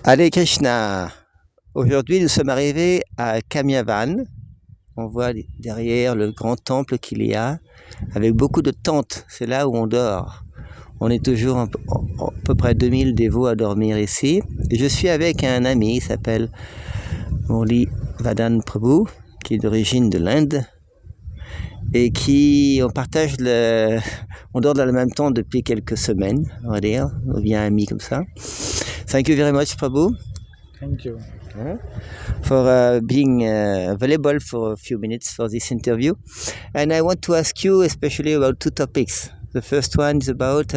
Hare Krishna. Aujourd'hui, nous sommes arrivés à Kamyavan. On voit derrière le grand temple qu'il y a, avec beaucoup de tentes. C'est là où on dort. On est toujours à peu près 2000 dévots à dormir ici. Et je suis avec un ami, il s'appelle Murli Vadan Prabhu, qui est d'origine de l'Inde. Et on dort dans le même temps depuis quelques semaines, on va dire. On devient amis comme ça. Thank you very much, Prabhu. Thank you. For being available for a few minutes for this interview. And I want to ask you especially about two topics. The first one is about,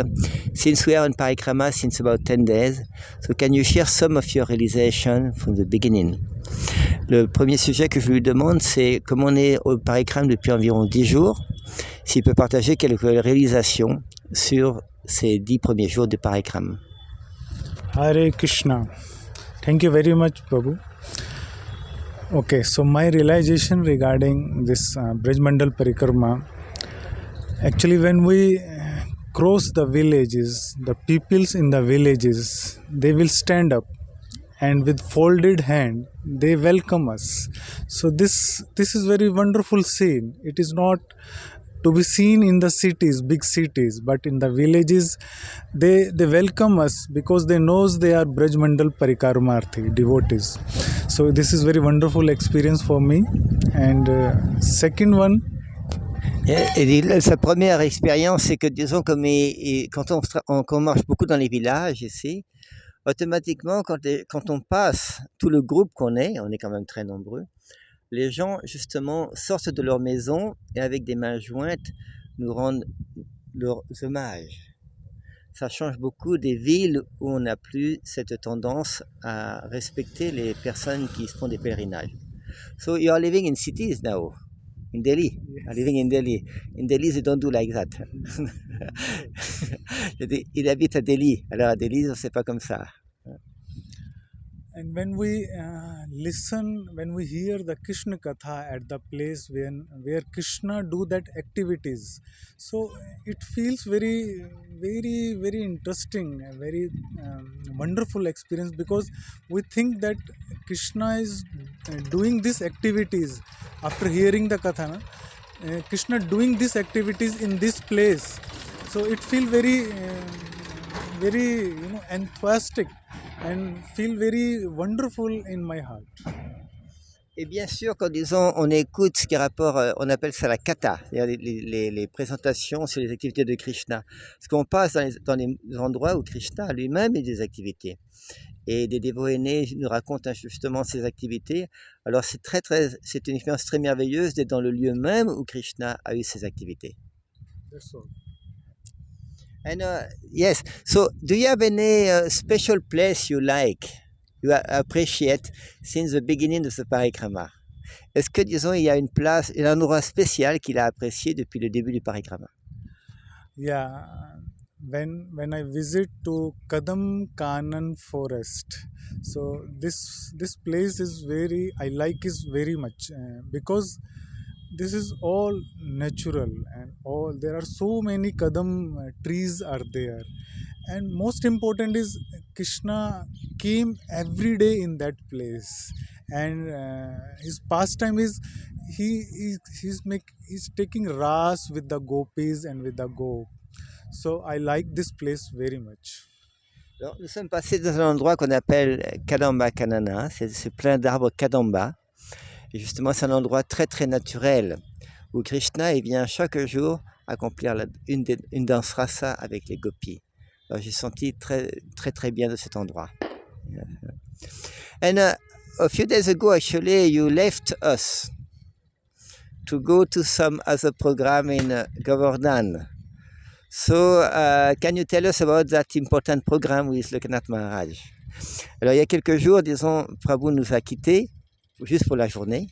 since we are in Parikrama since about 10 days, so can you share some of your realization from the beginning? Le premier sujet que je lui demande, c'est comme on est au Parikrama depuis environ 10 jours, s'il peut partager quelques réalisations sur ces 10 premiers jours de Parikrama. Hare Krishna. Thank you very much, Prabhu. Okay, so my realization regarding this Braj Mandal Parikrama, actually when we cross the villages, the peoples in the villages, they will stand up and with folded hand, they welcome us. So this is very wonderful scene. It is not to be seen in the cities, big cities, but in the villages, they welcome us because they knows they are Braj Mandal Parikramarthi, devotees. So this is very wonderful experience for me. And second one. Et sa première expérience, c'est que disons quand on marche beaucoup dans les villages ici, automatiquement quand on passe tout le groupe on est quand même très nombreux, les gens justement sortent de leur maison et avec des mains jointes nous rendent leurs hommages. Ça change beaucoup des villes où on n'a plus cette tendance à respecter les personnes qui font des pèlerinages. So you are living in cities now, in Delhi. Yes. I'm living in Delhi. In Delhi, they don't do like that. Il habite à Delhi. Alors à Delhi, c'est pas comme ça. And when we when we hear the Krishna Katha at the place where Krishna do that activities, so it feels very, very, very interesting, a very wonderful experience, because we think that Krishna is doing these activities after hearing the Katha. Krishna doing these activities in this place, so it feels very, very enthusiastic and feel very wonderful in my heart. Et bien sûr, quand disons on écoute ce qui est rapport, on appelle ça la kata, c'est-à-dire les présentations sur les activités de Krishna. Parce qu'on passe dans les endroits où Krishna lui-même a des activités. Et des dévots aînés nous racontent justement ces activités. Alors c'est une expérience très merveilleuse d'être dans le lieu même où Krishna a eu ses activités. That's all. And yes, so do you have any special place you appreciate since the beginning of the Parikrama? Est-ce que, disons, il y a un endroit spécial qu'il a apprécié depuis le début du Parikrama? Yeah, when I visit to Kadam Kanan forest, so this place is I like is very much because this is all natural, and there are so many kadam trees are there, and most important is Krishna came every day in that place, and his pastime is he's taking ras with the gopis and with the go. So I like this place very much. Alors, nous sommes passés dans un endroit qu'on appelle Kadamba Kanana, c'est plein d'arbres Kadamba. Et justement, c'est un endroit très très naturel où Krishna vient chaque jour accomplir une danse rasa avec les gopis. Alors, j'ai senti très très très bien de cet endroit. And a few days ago, actually, you left us to go to some other program in Govardhan. So, can you tell us about that important program with Lokanath Maharaj? Alors, il y a quelques jours, disons, Prabhu nous a quittés juste pour la journée,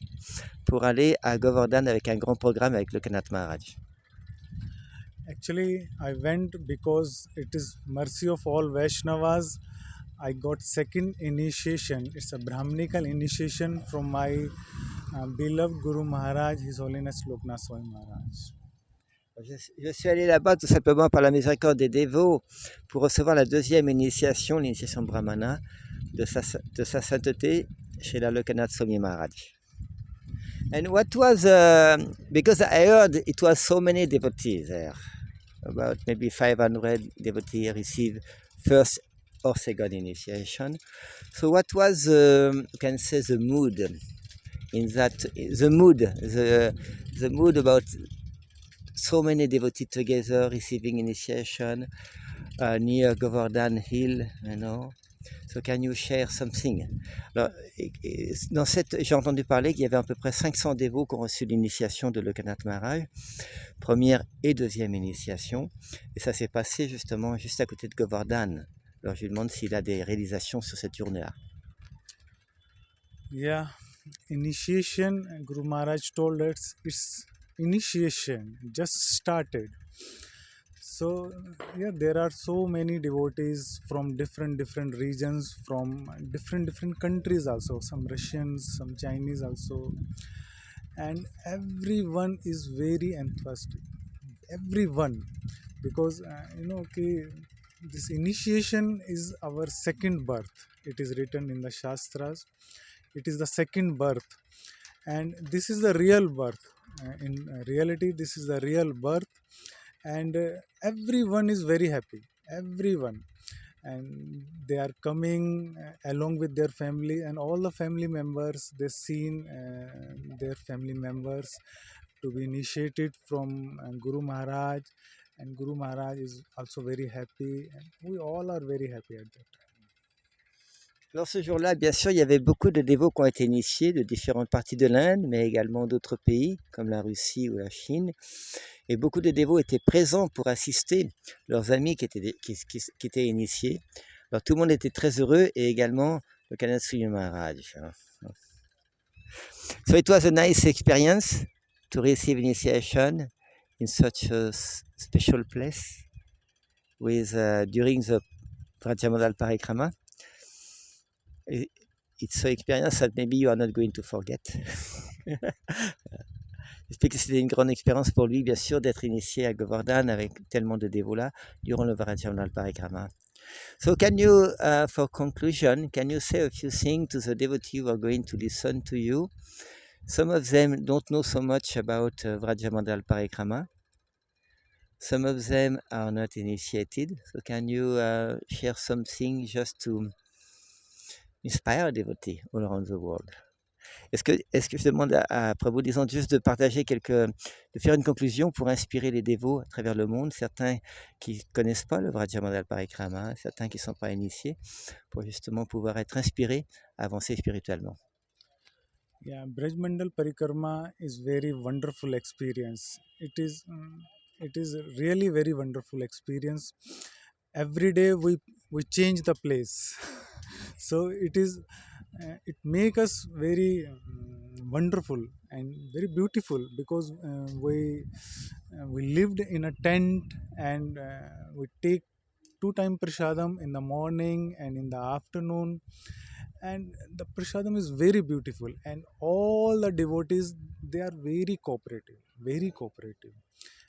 pour aller à Govardhan avec un grand programme avec Lokanath Maharaj. Actually, I went because it is mercy of all Vaishnavas. I got second initiation. It's a Brahminical initiation from my beloved Guru Maharaj, His Holiness Loknath Swami Maharaj. Je suis allé là-bas tout simplement par la miséricorde des dévots pour recevoir la deuxième initiation, l'initiation brahmana, de sa sainteté chez la Lokanath Swami Maharaj. And what was, because I heard it was so many devotees there, about maybe 500 devotees receive first or second initiation. So what was, you can say, the mood in that, the mood about so many devotees together receiving initiation near Govardhan Hill, you know. So can you share something? Alors, j'ai entendu parler qu'il y avait à peu près 500 dévots qui ont reçu l'initiation de Lokanath Maharaj, première et deuxième initiation, et ça s'est passé justement juste à côté de Govardhan. Alors je lui demande s'il a des réalisations sur cette journée-là. Yeah, initiation, Guru Maharaj told us it's initiation, just started. So yeah, there are so many devotees from different regions, from different countries also, some Russians, some Chinese also, and everyone is very enthusiastic, everyone, because okay, this initiation is our second birth. It is written in the Shastras, it is the second birth, and this is the real birth. In reality, this is the real birth, and everyone is very happy, everyone, and they are coming along with their family, and all the family members, they seen their family members to be initiated from Guru Maharaj, and Guru Maharaj is also very happy, and we all are very happy at that time. Alors ce jour-là, bien sûr, il y avait beaucoup de dévots qui ont été initiés de différentes parties de l'Inde, mais également d'autres pays comme la Russie ou la Chine. Et beaucoup de dévots étaient présents pour assister leurs amis qui étaient initiés. Alors tout le monde était très heureux, et également le Lokanath Swami Maharaj. So it was a nice experience to receive initiation in such a special place with during the Vrajamandal Parikrama. It's an experience that maybe you are not going to forget. J'explique que c'était une grande expérience pour lui, bien sûr, d'être initié à Govardhan avec tellement de dévots là durant le Vrajamandal Parikrama. So can you, for conclusion, can you say a few things to the devotees who are going to listen to you? Some of them don't know so much about Vrajamandal Parikrama. Some of them are not initiated. So can you share something just to inspire devotees all around the world? Est-ce que je demande à Prabhu, disons, juste de partager de faire une conclusion pour inspirer les dévots à travers le monde, certains qui ne connaissent pas le Vrajamandal Parikrama, certains qui ne sont pas initiés, pour justement pouvoir être inspirés à avancer spirituellement. Yeah, Brajmandal Parikrama is very wonderful experience. It is really very wonderful experience. Every day we change the place. So it make us very wonderful and very beautiful, because we lived in a tent, and we take 2 time prasadam in the morning and in the afternoon, and the prasadam is very beautiful, and all the devotees, they are very cooperative, very cooperative.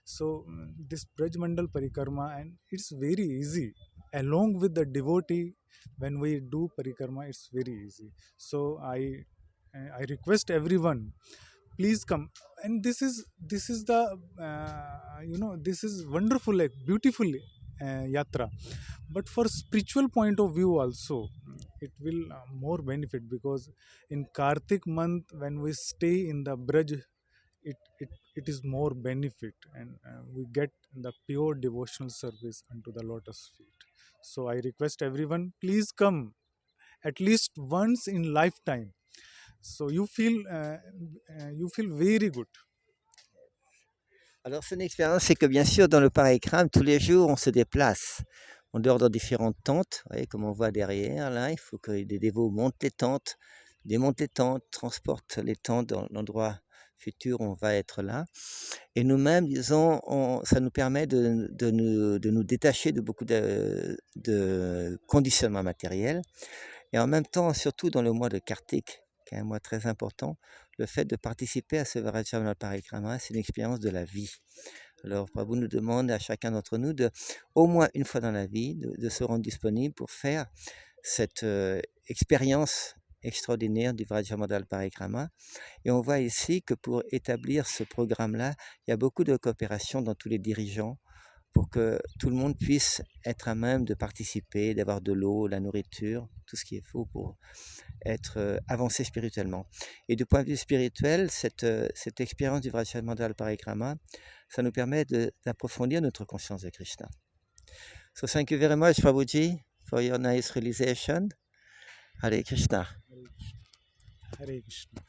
So this Brajmandal Parikrama, and it's very easy along with the devotee. When we do parikrama, it's very easy. So I request everyone, please come. And this is the this is wonderful, like beautiful yatra. But for spiritual point of view also, it will more benefit, because in Kartik month, when we stay in the Braj, it is more benefit, and we get the pure devotional service unto the lotus feet. So I request everyone, please come at least once in lifetime. So you feel very good. Alors, son expérience, c'est que bien sûr, dans le Parikrama, tous les jours, on se déplace. On dort dans différentes tentes, vous voyez, comme on voit derrière, là. Il faut que des dévots montent les tentes, démontent les tentes, transportent les tentes dans l'endroit futur où on va être là. Et nous-mêmes, disons, ça nous permet de nous détacher de beaucoup de conditionnements matériels. Et en même temps, surtout dans le mois de Kartik, qui est un mois très important, le fait de participer à ce Vrajamandal Parikrama, c'est une expérience de la vie. Alors, Prabhu nous demande à chacun d'entre nous, au moins une fois dans la vie, de se rendre disponible pour faire cette expérience extraordinaire du Vrajamandal Parikrama. Et on voit ici que pour établir ce programme-là, il y a beaucoup de coopération dans tous les dirigeants pour que tout le monde puisse être à même de participer, d'avoir de l'eau, la nourriture, tout ce qu'il faut pour être avancé spirituellement. Et du point de vue spirituel, cette expérience du Vrajamandal Parikrama, ça nous permet d'approfondir notre conscience de Krishna. So thank you very much, Prabhuji, for your nice realization. Hare Krishna. Hare Krishna.